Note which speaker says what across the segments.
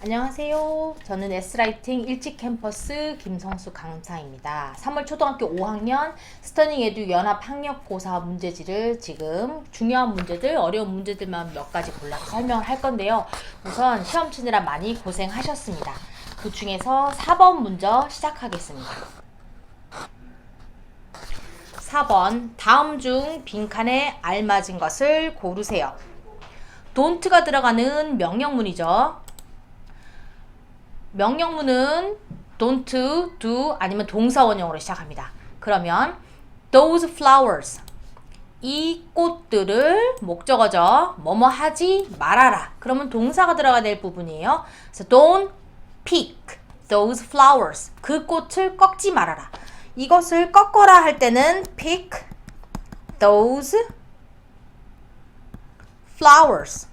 Speaker 1: 안녕하세요. 저는 S라이팅 일찍 캠퍼스 김성수 강사입니다. 3월 초등학교 5학년 스터닝 에듀 연합 학력고사 문제지를 지금 중요한 문제들, 어려운 문제들만 몇 가지 골라서 설명을 할 건데요. 우선 시험 치느라 많이 고생하셨습니다. 그 중에서 4번 문제 시작하겠습니다. 4번 다음 중 빈칸에 알맞은 것을 고르세요. don't가 들어가는 명령문이죠. 명령문은 don't, do 아니면 동사원형으로 시작합니다. 그러면 those flowers 이 꽃들을 목적어죠. 뭐뭐 하지 말아라. 그러면 동사가 들어가야 될 부분이에요. 그래서 don't pick those flowers 그 꽃을 꺾지 말아라. 이것을 꺾어라 할 때는 pick those flowers.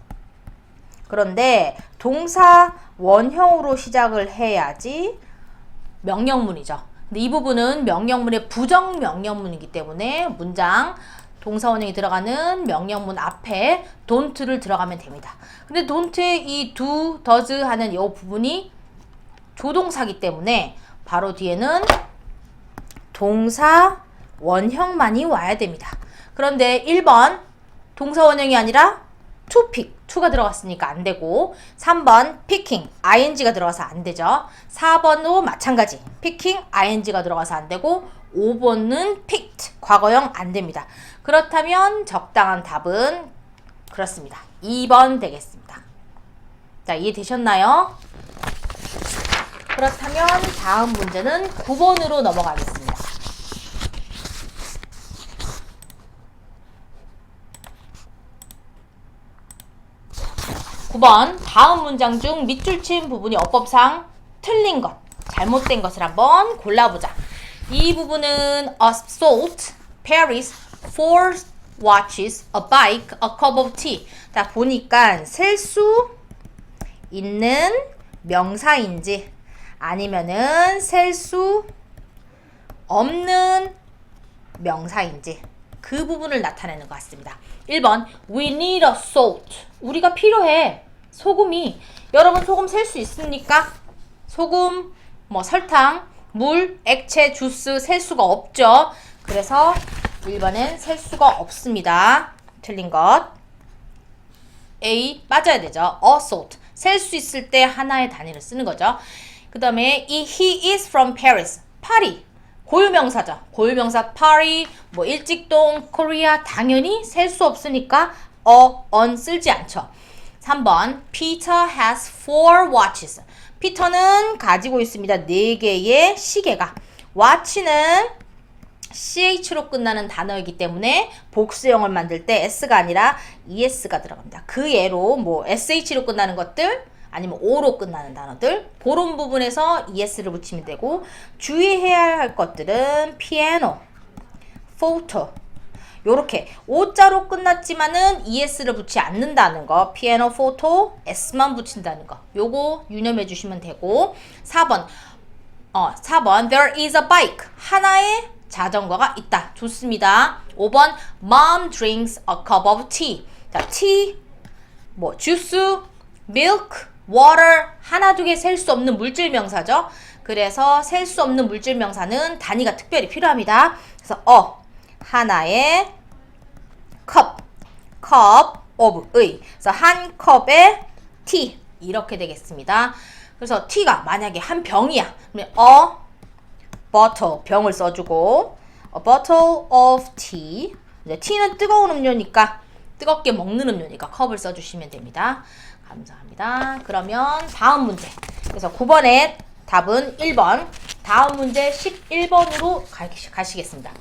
Speaker 1: 그런데 동사 원형으로 시작을 해야지 명령문이죠. 근데 이 부분은 명령문의 부정 명령문이기 때문에 문장 동사원형이 들어가는 명령문 앞에 don't를 들어가면 됩니다. 근데 don't의 이 do, does 하는 이 부분이 조동사기 때문에 바로 뒤에는 동사 원형만이 와야 됩니다. 그런데 1번 동사 원형이 아니라 to pick, to가 들어갔으니까 안 되고 3번 picking, ing가 들어가서 안 되죠. 4번도 마찬가지 picking, ing가 들어가서 안 되고 5번은 picked, 과거형 안 됩니다. 그렇다면 적당한 답은 그렇습니다. 2번 되겠습니다. 자, 이해되셨나요? 그렇다면 다음 문제는 9번으로 넘어가겠습니다. 9번 다음 문장 중 밑줄 친 부분이 어법상 틀린 것, 잘못된 것을 한번 골라보자. 이 부분은 assault, Paris, 4 watches, a bike, a cup of tea. 자, 보니까 셀 수 있는 명사인지 아니면은 셀 수 없는 명사인지 그 부분을 나타내는 것 같습니다. 1번 We need a salt. 우리가 필요해. 소금이. 여러분 소금 셀 수 있습니까? 소금, 뭐 설탕, 물, 액체, 주스 셀 수가 없죠. 그래서 1번엔 셀 수가 없습니다. 틀린 것. A 빠져야 되죠. A salt. 셀 수 있을 때 하나의 단위를 쓰는 거죠. 그 다음에 이 he is from Paris. 파리. 고유명사죠. 고유명사 파리, 뭐 일직동, 코리아 당연히 셀 수 없으니까 on 쓰지 않죠. 3번 Peter has 4 watches. 피터는 가지고 있습니다. 4개의 시계가. watch는 ch로 끝나는 단어이기 때문에 복수형을 만들 때 s가 아니라 es가 들어갑니다. 그 예로 뭐 sh로 끝나는 것들 아니면 o로 끝나는 단어들 그런 부분에서 es를 붙이면 되고 주의해야 할 것들은 piano, photo 요렇게 o자로 끝났지만은 es를 붙이지 않는다는 거 piano, photo, s만 붙인다는 거 요거 유념해 주시면 되고 4번 there is a bike 하나의 자전거가 있다. 좋습니다. 5번 mom drinks a cup of tea. 자, tea, 뭐 주스, milk, water 하나 두 개 셀 수 없는 물질 명사죠. 그래서 셀 수 없는 물질 명사는 단위가 특별히 필요합니다. 그래서 하나의 cup of의 그래서 한 컵의 tea 이렇게 되겠습니다. 그래서 tea가 만약에 한 병이야. 그러면 bottle 병을 써주고 a bottle of tea. 이제 tea는 뜨거운 음료니까 뜨겁게 먹는 음료니까 컵을 써주시면 됩니다. 감사합니다. 그러면 다음 문제. 그래서 9번의 답은 1번. 다음 문제 11번으로 가시겠습니다.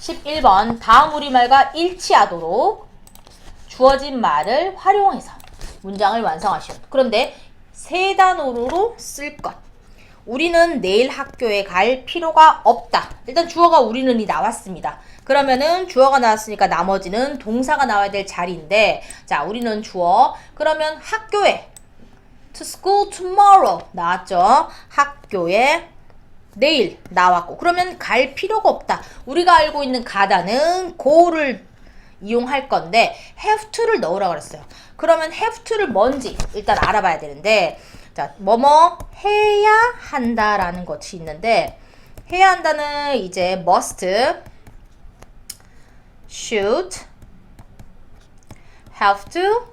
Speaker 1: 11번 다음 우리말과 일치하도록 주어진 말을 활용해서 문장을 완성하시오. 그런데 세 단어로 쓸 것. 우리는 내일 학교에 갈 필요가 없다. 일단 주어가 우리는이 나왔습니다. 그러면은 주어가 나왔으니까 나머지는 동사가 나와야 될 자리인데 자 우리는 주어 그러면 학교에 to school tomorrow 나왔죠. 학교에 내일 나왔고 그러면 갈 필요가 없다. 우리가 알고 있는 가다는 go를 이용할 건데 have to를 넣으라고 그랬어요. 그러면 have to를 뭔지 일단 알아봐야 되는데 자, 뭐뭐 해야 한다라는 것이 있는데 해야 한다는 이제 must, should, have to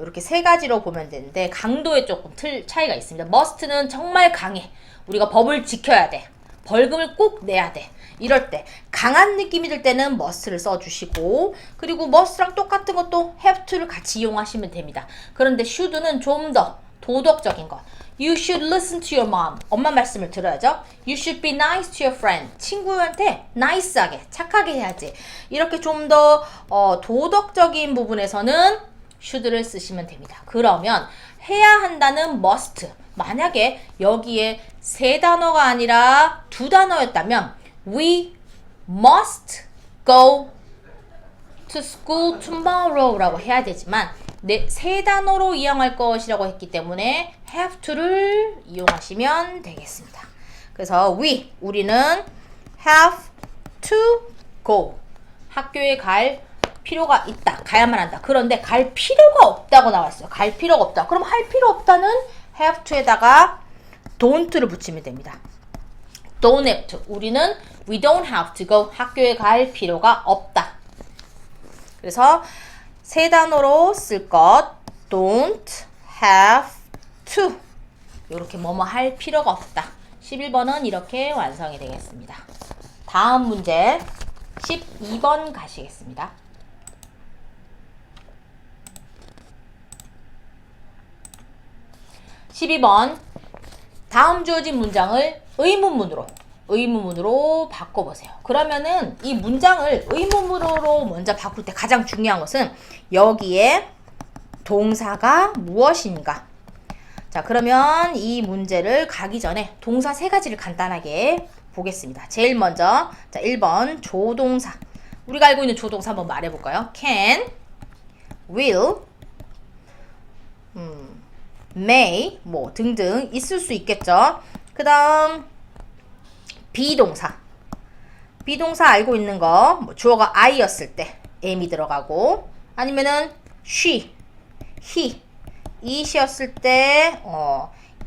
Speaker 1: 이렇게 세 가지로 보면 되는데 강도에 조금 차이가 있습니다. must는 정말 강해. 우리가 법을 지켜야 돼. 벌금을 꼭 내야 돼. 이럴 때 강한 느낌이 들 때는 must를 써주시고 그리고 must랑 똑같은 것도 have to를 같이 이용하시면 됩니다. 그런데 should는 좀 더 도덕적인 것. You should listen to your mom. 엄마 말씀을 들어야죠. You should be nice to your friend. 친구한테 nice하게, 착하게 해야지. 이렇게 좀 더 도덕적인 부분에서는 should를 쓰시면 됩니다. 그러면 해야 한다는 must. 만약에 여기에 세 단어가 아니라 두 단어였다면 We must go to school tomorrow라고 해야 되지만 세 단어로 이용할 것이라고 했기 때문에 have to를 이용하시면 되겠습니다. 그래서 우리는 have to go. 학교에 갈 필요가 있다. 가야만 한다. 그런데 갈 필요가 없다고 나왔어요. 갈 필요가 없다. 그럼 할 필요 없다는 have to에다가 don't를 붙이면 됩니다. don't have to. 우리는 we don't have to go. 학교에 갈 필요가 없다. 그래서 세 단어로 쓸 것 don't have to. 이렇게 뭐뭐 할 필요가 없다. 11번은 이렇게 완성이 되겠습니다. 다음 문제 12번 가시겠습니다. 12번 다음 주어진 문장을 의문문으로 바꿔보세요. 그러면은 이 문장을 의문문으로 먼저 바꿀 때 가장 중요한 것은 여기에 동사가 무엇인가. 자, 그러면 이 문제를 가기 전에 동사 세 가지를 간단하게 보겠습니다. 제일 먼저 자 1번 조동사. 우리가 알고 있는 조동사 한번 말해볼까요? can, will, may 뭐 등등 있을 수 있겠죠. 그 다음 비동사 알고 있는 거 뭐 주어가 I였을 때 am이 들어가고 아니면은 she, he, it이었을 때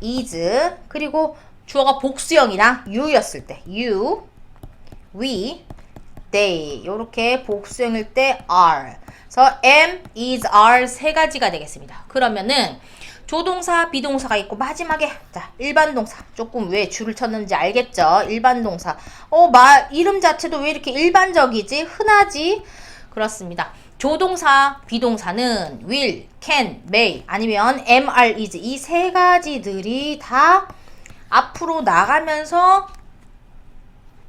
Speaker 1: is 그리고 주어가 복수형이랑 you였을 때 you, we, they 요렇게 복수형일 때 are. 그래서 am, is, are 세 가지가 되겠습니다. 그러면은 조동사, 비동사가 있고 마지막에 자 일반 동사. 조금 왜 줄을 쳤는지 알겠죠? 일반 동사. 이름 자체도 왜 이렇게 일반적이지? 흔하지? 그렇습니다. 조동사, 비동사는 will, can, may 아니면 am, are, is 이 세 가지들이 다 앞으로 나가면서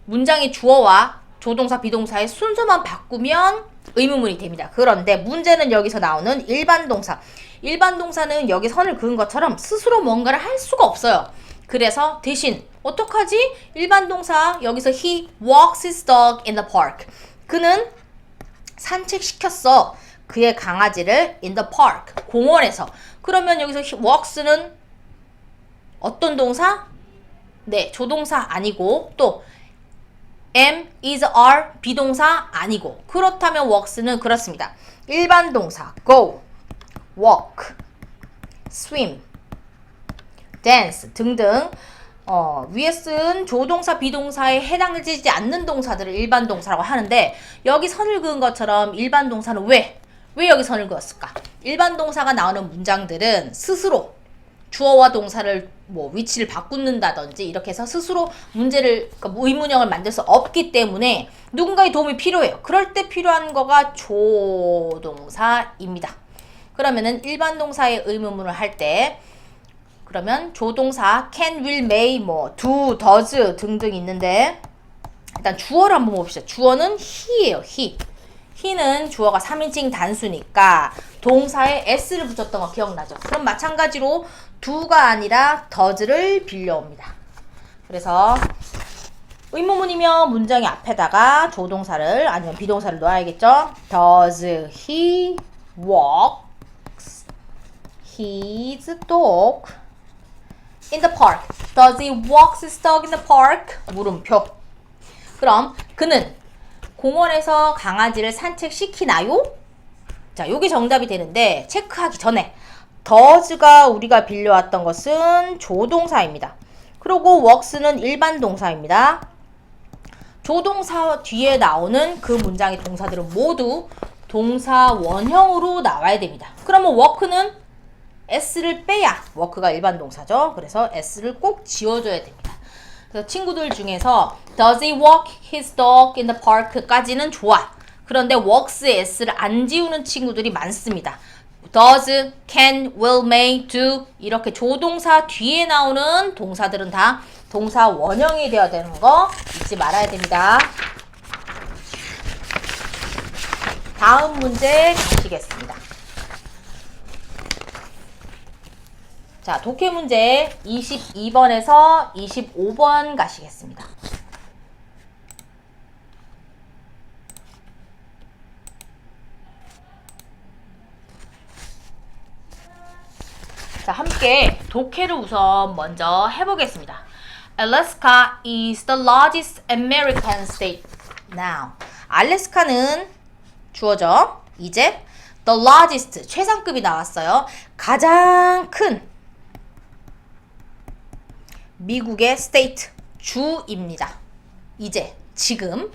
Speaker 1: 문장의 주어와 조동사, 비동사의 순서만 바꾸면 의문문이 됩니다. 그런데 문제는 여기서 나오는 일반 동사. 일반 동사는 여기 선을 그은 것처럼 스스로 뭔가를 할 수가 없어요. 그래서 대신 어떡하지? 일반 동사 여기서 he walks his dog in the park. 그는 산책시켰어. 그의 강아지를 in the park. 공원에서. 그러면 여기서 walks는 어떤 동사? 네, 조동사 아니고 또 am, is, are 비동사 아니고 그렇다면 walks는 그렇습니다. 일반 동사 go, walk, swim, dance 등등 위에 쓴 조동사, 비동사에 해당되지 않는 동사들을 일반 동사라고 하는데 여기 선을 그은 것처럼 일반 동사는 왜 여기 선을 그었을까? 일반 동사가 나오는 문장들은 스스로 주어와 동사를 뭐 위치를 바꾼다든지 이렇게 해서 스스로 문제를 그러니까 의문형을 만들 수 없기 때문에 누군가의 도움이 필요해요. 그럴 때 필요한 거가 조동사입니다. 그러면은 일반 동사의 의문문을 할 때 그러면 조동사 can, will, may, 뭐 do, does 등등 있는데 일단 주어를 한번 봅시다. 주어는 he예요. he는 주어가 3인칭 단수니까 동사에 s를 붙였던 거 기억나죠? 그럼 마찬가지로 do가 아니라 does를 빌려옵니다. 그래서 의문문이면 문장의 앞에다가 조동사를 아니면 비동사를 넣어야겠죠? Does he walks his dog in the park? Does he walk his dog in the park? 물음표. 그럼 그는 공원에서 강아지를 산책시키나요? 자, 요게 정답이 되는데 체크하기 전에 does가 우리가 빌려왔던 것은 조동사입니다. 그리고 walks는 일반 동사입니다. 조동사 뒤에 나오는 그 문장의 동사들은 모두 동사 원형으로 나와야 됩니다. 그러면 walk는 s를 빼야 work가 일반 동사죠. 그래서 s를 꼭 지워줘야 됩니다. 그래서 친구들 중에서 Does he walk his dog in the park? 까지는 좋아. 그런데 walks의 s를 안 지우는 친구들이 많습니다. Does, can, will, may, do 이렇게 조동사 뒤에 나오는 동사들은 다 동사 원형이 되어야 되는 거 잊지 말아야 됩니다. 다음 문제 가시겠습니다. 자, 독해 문제 22번에서 25번 가시겠습니다. 자, 함께 독해를 우선 먼저 해보겠습니다. Alaska is the largest American state now. 알래스카는 주어져. 이제 the largest 최상급이 나왔어요. 가장 큰 미국의 state 주입니다. 이제 지금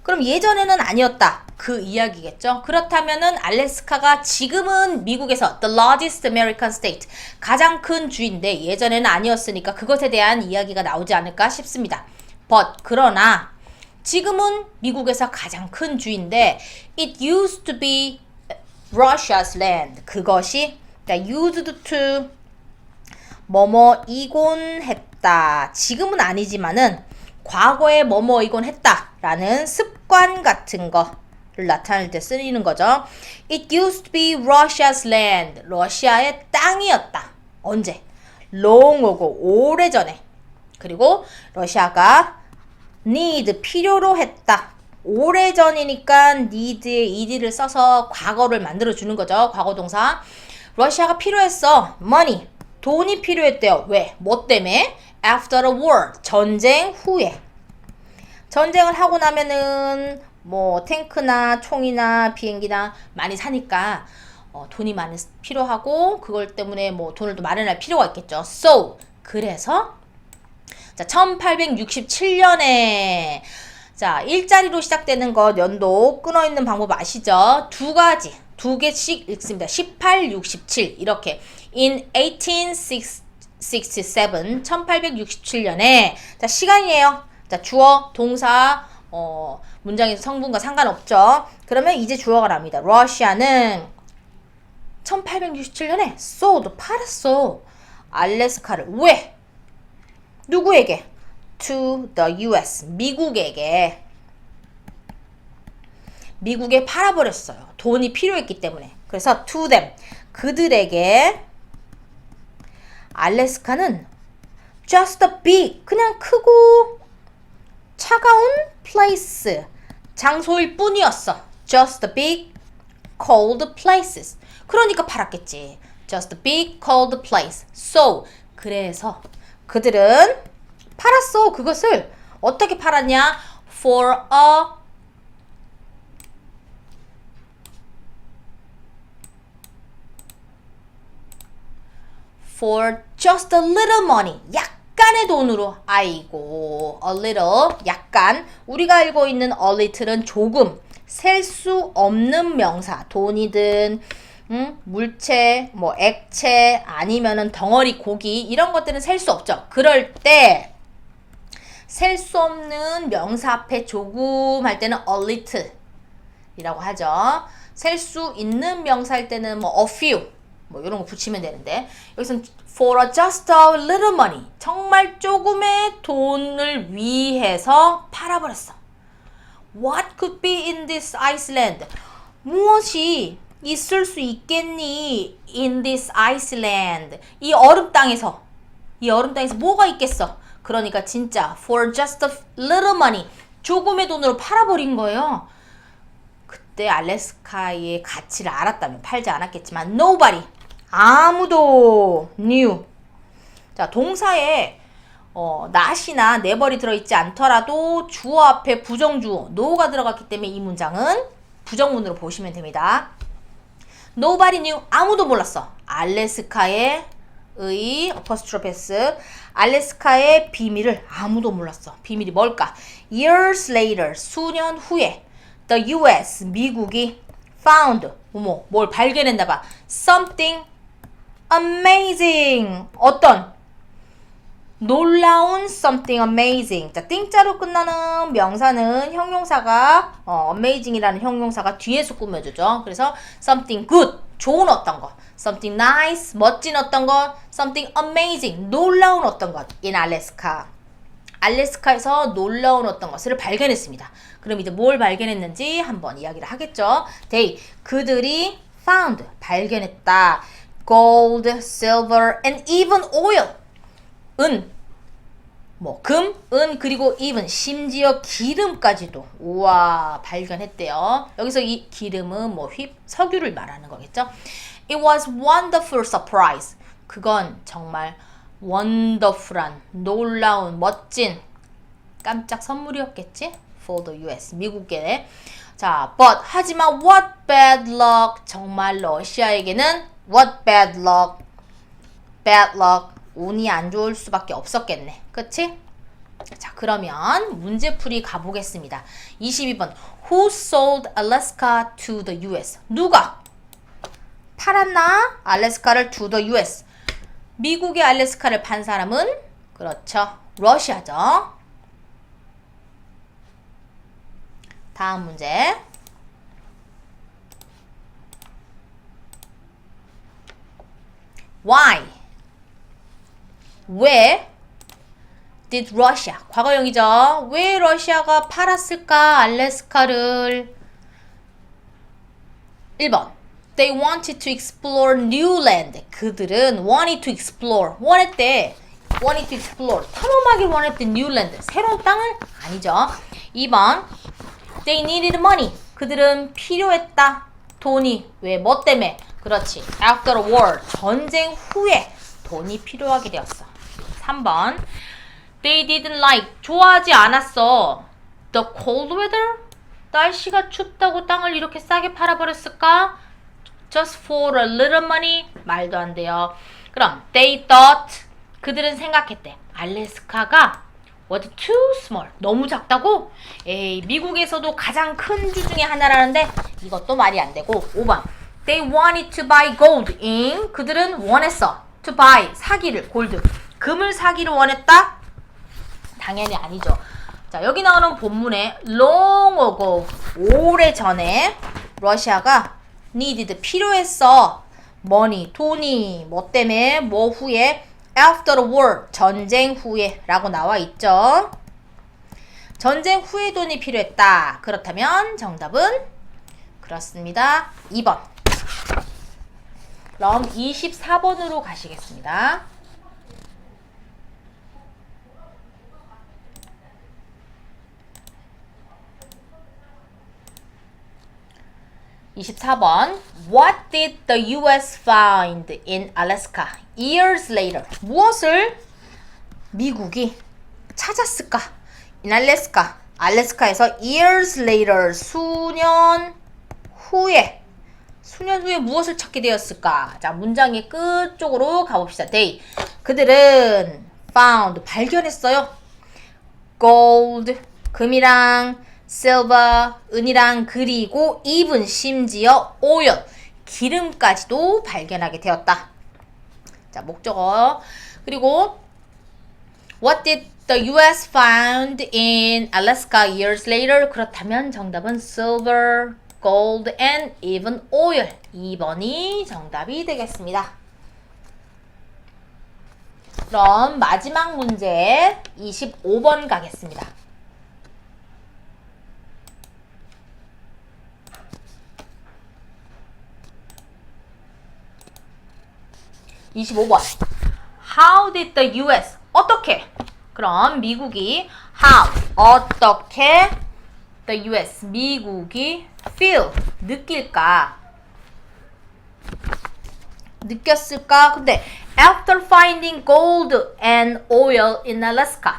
Speaker 1: 그럼 예전에는 아니었다 그 이야기겠죠. 그렇다면은 알래스카가 지금은 미국에서 the largest American state 가장 큰 주인데 예전에는 아니었으니까 그것에 대한 이야기가 나오지 않을까 싶습니다. But 그러나 지금은 미국에서 가장 큰 주인데 it used to be Russia's land. 그것이 used to 뭐뭐이곤 했다. 지금은 아니지만은 과거에 뭐뭐이곤 했다라는 습관 같은 거를 나타낼 때 쓰이는 거죠. It used to be Russia's land. 러시아의 땅이었다. 언제? long ago. 오래전에. 그리고 러시아가 need 필요로 했다. 오래전이니까 need에 ed를 써서 과거를 만들어주는 거죠. 과거동사. 러시아가 필요했어. money. 돈이 필요했대요. 왜? 뭐 때문에? After the war. 전쟁 후에. 전쟁을 하고 나면은 뭐 탱크나 총이나 비행기나 많이 사니까 돈이 많이 필요하고 그걸 때문에 뭐 돈을 또 마련할 필요가 있겠죠. So 그래서 자 1867년에 자 일자리로 시작되는 것 연도 끊어있는 방법 아시죠? 두 개씩 읽습니다. 18, 67 이렇게 in 1867 1867년에 자 시간이에요. 자 주어, 동사, 문장에서 성분과 상관없죠. 그러면 이제 주어가 납니다. 러시아는 1867년에 sold 팔았어. 알래스카를 왜? 누구에게? To the US 미국에게 미국에 팔아버렸어요. 돈이 필요했기 때문에. 그래서 to them 그들에게 알래스카는 just a big 그냥 크고 차가운 place 장소일 뿐이었어. just a big cold places 그러니까 팔았겠지. just a big cold place. so 그래서 그들은 팔았어. 그것을 어떻게 팔았냐? for just a little money. 약간의 돈으로. 아이고, a little, 약간. 우리가 알고 있는 a little은 조금, 셀 수 없는 명사. 돈이든, 물체, 뭐 액체, 아니면은 덩어리 고기 이런 것들은 셀 수 없죠. 그럴 때 셀 수 없는 명사 앞에 조금 할 때는 a little 이라고 하죠. 셀 수 있는 명사일 때는 뭐 a few 뭐 이런 거 붙이면 되는데 여기서는 for just a little money 정말 조금의 돈을 위해서 팔아버렸어. What could be in this Iceland? 무엇이 있을 수 있겠니? In this Iceland 이 얼음 땅에서 뭐가 있겠어? 그러니까 진짜 for just a little money 조금의 돈으로 팔아버린 거예요. 그때 알래스카의 가치를 알았다면 팔지 않았겠지만 nobody 아무도 knew. 자 동사에 not이나 never이 들어있지 않더라도 주어 앞에 부정주어 no가 들어갔기 때문에 이 문장은 부정문으로 보시면 됩니다. Nobody knew. 아무도 몰랐어. 알래스카의 apostrophe s 알래스카의 비밀을 아무도 몰랐어. 비밀이 뭘까? Years later. 수년 후에 the US. 미국이 found. 뭘 발견했나 봐. Something amazing. 어떤? 놀라운 something amazing. 자, 띵자로 끝나는 명사는 형용사가 amazing이라는 형용사가 뒤에서 꾸며주죠. 그래서 something good, 좋은 어떤 것, something nice, 멋진 어떤 것, something amazing, 놀라운 어떤 것 in Alaska. 알래스카에서 놀라운 어떤 것을 발견했습니다. 그럼 이제 뭘 발견했는지 한번 이야기를 하겠죠. They, 그들이 found, 발견했다. Gold, silver, and even oil. 은, 금, 은, 그리고 even, 심지어 기름까지도, 우와, 발견했대요. 여기서 이 기름은 석유를 말하는 거겠죠? It was wonderful surprise. 그건 정말 wonderful한, 놀라운, 멋진, 깜짝 선물이었겠지? For the US, 미국에. 자, but, 하지만 what bad luck. 정말 러시아에게는 what bad luck. bad luck. 운이 안 좋을 수밖에 없었겠네. 그치? 자, 그러면 문제풀이 가보겠습니다. 22번. Who sold Alaska to the US? 누가 팔았나? 알래스카를 to the US. 미국의 알래스카를 판 사람은? 그렇죠. 러시아죠. 다음 문제. Why? 왜 did Russia, 과거형이죠. 왜 러시아가 팔았을까? 알래스카를. 1번. They wanted to explore new land. 그들은 wanted to explore. wanted to explore. 탐험하기 원했던 new land. 새로운 땅을? 아니죠. 2번. They needed money. 그들은 필요했다. 돈이. 왜? 뭐 때문에? 그렇지. After a war. 전쟁 후에 돈이 필요하게 되었어. 3번. They didn't like. 좋아하지 않았어. The cold weather? 날씨가 춥다고 땅을 이렇게 싸게 팔아버렸을까? Just for a little money? 말도 안 돼요. 그럼 they thought. 그들은 생각했대. 알래스카가 was too small. 너무 작다고? 에이, 미국에서도 가장 큰 주 중에 하나라는데 이것도 말이 안 되고. 5번. They wanted to buy gold in. 그들은 원했어. To buy. 사기를. 골드. 금을 사기를 원했다? 당연히 아니죠. 자, 여기 나오는 본문에 long ago, 오래전에 러시아가 needed, 필요했어. money, 돈이. 뭐 때문에? 뭐 후에? after the war, 전쟁 후에 라고 나와 있죠. 전쟁 후에 돈이 필요했다. 그렇다면 정답은? 그렇습니다. 2번. 그럼 24번으로 가시겠습니다. 24번. What did the US find in Alaska years later? 무엇을 미국이 찾았을까? In Alaska. 알래스카에서 years later. 수년 후에 무엇을 찾게 되었을까? 자, 문장의 끝 쪽으로 가봅시다. They. 그들은 found. 발견했어요. gold. 금이랑 silver, 은이랑 그리고 even 심지어 oil, 기름까지도 발견하게 되었다. 자, 목적어. 그리고 what did the US find in Alaska years later? 그렇다면 정답은 silver, gold, and even oil. 2번이 정답이 되겠습니다. 그럼 마지막 문제 25번 가겠습니다. 25번. How did the US? 어떻게? 그럼 미국이 how? 어떻게? The US. 미국이 feel. 느낄까? 느꼈을까? 근데 After finding gold and oil in Alaska.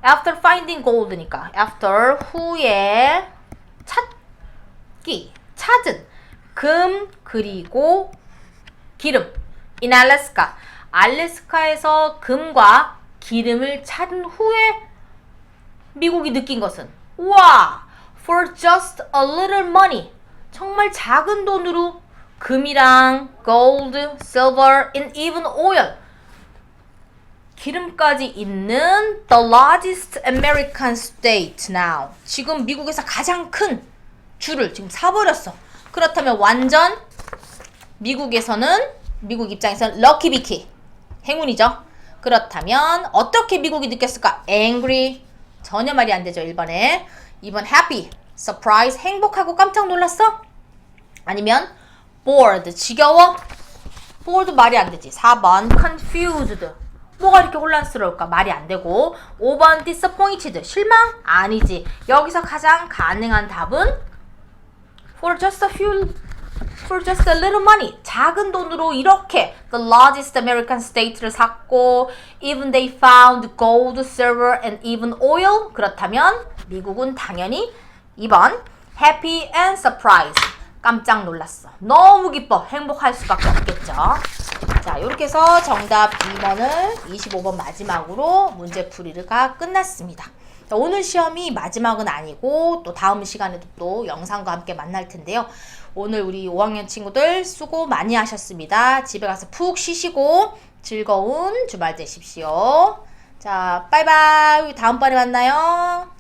Speaker 1: After finding gold니까 after 후에 찾은 금 그리고 기름 in Alaska. 알래스카에서 금과 기름을 찾은 후에 미국이 느낀 것은 와, for just a little money. 정말 작은 돈으로 금이랑 gold, silver, and even oil. 기름까지 있는 the largest American state now. 지금 미국에서 가장 큰 주를 지금 사버렸어. 그렇다면 완전 미국 입장에서는 럭키 비키. 행운이죠. 그렇다면 어떻게 미국이 느꼈을까? angry. 전혀 말이 안 되죠. 1번에. 2번 happy. surprise. 행복하고 깜짝 놀랐어? 아니면 bored. 지겨워? bored 말이 안 되지. 4번 confused. 뭐가 이렇게 혼란스러울까? 말이 안 되고. 5번 disappointed. 실망? 아니지. 여기서 가장 가능한 답은 for just a little money. 작은 돈으로 이렇게 the largest American state를 샀고 even they found gold, silver, and even oil. 그렇다면 미국은 당연히 2번 happy and surprised. 깜짝 놀랐어. 너무 기뻐. 행복할 수밖에 없겠죠. 자, 이렇게 해서 정답 2번을 25번 마지막으로 문제풀이가 끝났습니다. 자, 오늘 시험이 마지막은 아니고 또 다음 시간에도 또 영상과 함께 만날 텐데요. 오늘 우리 5학년 친구들 수고 많이 하셨습니다. 집에 가서 푹 쉬시고 즐거운 주말 되십시오. 자, 빠이빠이. 다음번에 만나요.